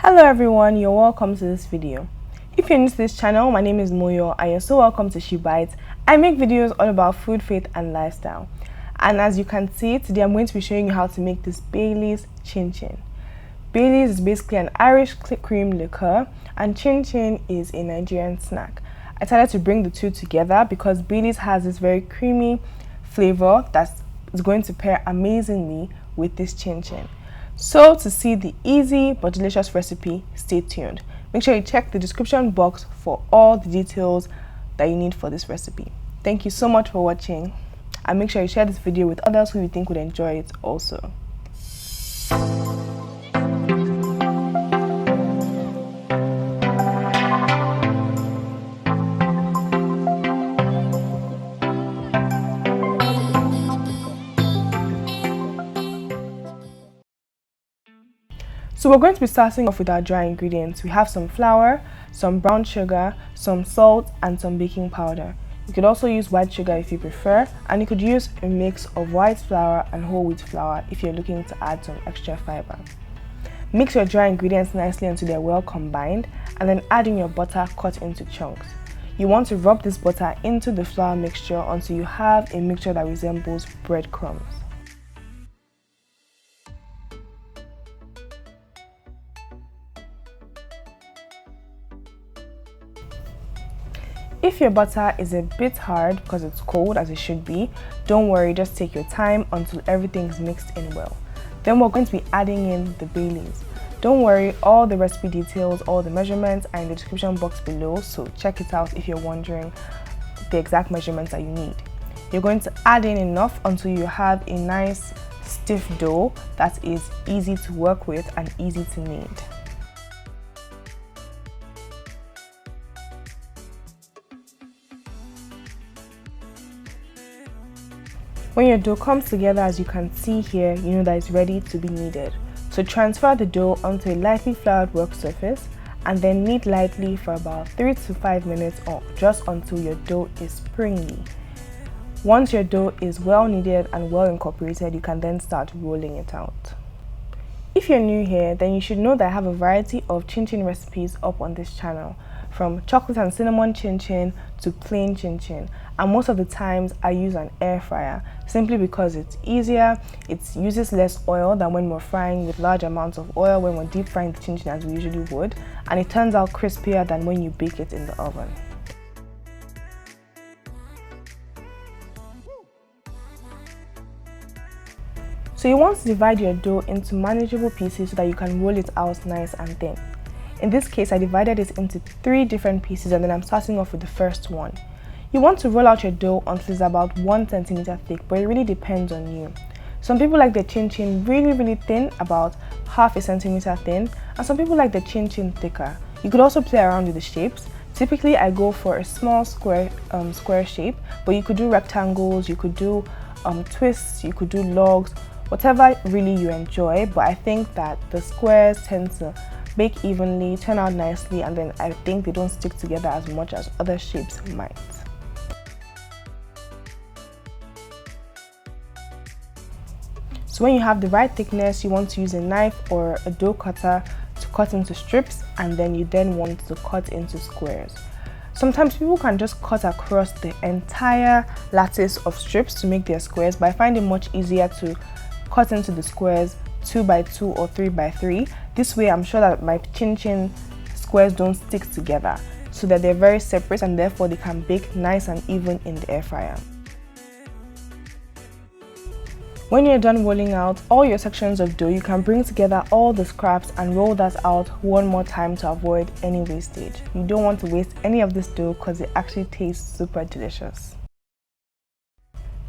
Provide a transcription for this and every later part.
Hello everyone, you're welcome to this video. If you're new to this channel, my name is Moyo and you're so welcome to She Bites. I make videos all about food, faith and lifestyle. And as you can see, today I'm going to be showing you how to make this Bailey's Chin Chin. Bailey's is basically an Irish cream liqueur and Chin Chin is a Nigerian snack. I decided to bring the two together because Bailey's has this very creamy flavor that is going to pair amazingly with this Chin Chin. So to see the easy but delicious recipe, stay tuned. Make sure you check the description box for all the details that you need for this recipe. Thank you so much for watching and make sure you share this video with others who you think would enjoy it also. So we're going to be starting off with our dry ingredients. We have some flour, some brown sugar, some salt and some baking powder. You could also use white sugar if you prefer, and you could use a mix of white flour and whole wheat flour if you're looking to add some extra fiber. Mix your dry ingredients nicely until they're well combined and then add in your butter cut into chunks. You want to rub this butter into the flour mixture until you have a mixture that resembles breadcrumbs. If your butter is a bit hard because it's cold, as it should be, don't worry, just take your time until everything's mixed in well. Then we're going to be adding in the Baileys. Don't worry, all the recipe details, all the measurements are in the description box below, so check it out if you're wondering the exact measurements that you need. You're going to add in enough until you have a nice stiff dough that is easy to work with and easy to knead. When your dough comes together, as you can see here, you know that it's ready to be kneaded. So transfer the dough onto a lightly floured work surface and then knead lightly for about 3 to 5 minutes or just until your dough is springy. Once your dough is well kneaded and well incorporated, you can then start rolling it out. If you're new here, then you should know that I have a variety of chin chin recipes up on this channel, from chocolate and cinnamon chin chin to plain chin chin, and most of the times I use an air fryer simply because it's easier, it uses less oil than when we're frying with large amounts of oil when we're deep frying the chin chin as we usually would, and it turns out crispier than when you bake it in the oven. So you want to divide your dough into manageable pieces so that you can roll it out nice and thin. In this case, I divided it into 3 different pieces and then I'm starting off with the first one. You want to roll out your dough until it's about 1 centimeter thick, but it really depends on you. Some people like the chin chin really thin, about half a centimeter thin, and some people like the chin chin thicker. You could also play around with the shapes. Typically, I go for a small square shape, but you could do rectangles, you could do twists, you could do logs, whatever really you enjoy, but I think that the squares tend to bake evenly, turn out nicely, and then I think they don't stick together as much as other shapes might. So when you have the right thickness, you want to use a knife or a dough cutter to cut into strips, and then you want to cut into squares. Sometimes people can just cut across the entire lattice of strips to make their squares, but I find it much easier to cut into the squares 2 by 2 or 3 by 3. This way I'm sure that my chin chin squares don't stick together, so that they're very separate and therefore they can bake nice and even in the air fryer. When you're done rolling out all your sections of dough, you can bring together all the scraps and roll that out one more time to avoid any wastage. You don't want to waste any of this dough because it actually tastes super delicious.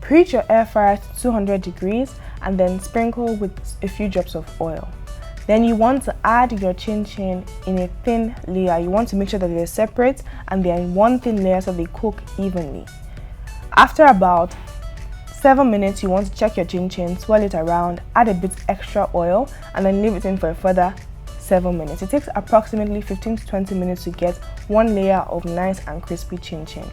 Preheat your air fryer to 200 degrees and then sprinkle with a few drops of oil. Then you want to add your chin chin in a thin layer. You want to make sure that they're separate and they're in one thin layer so they cook evenly. After about 7 minutes, you want to check your chin chin, swirl it around, add a bit extra oil, and then leave it in for a further 7 minutes. It takes approximately 15 to 20 minutes to get one layer of nice and crispy chin chin.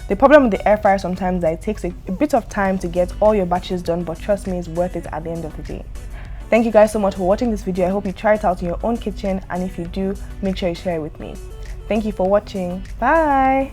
The problem with the air fryer sometimes is that it takes a bit of time to get all your batches done, but trust me, it's worth it at the end of the day. Thank you guys so much for watching this video. I hope you try it out in your own kitchen, and if you do, make sure you share it with me. Thank you for watching. Bye!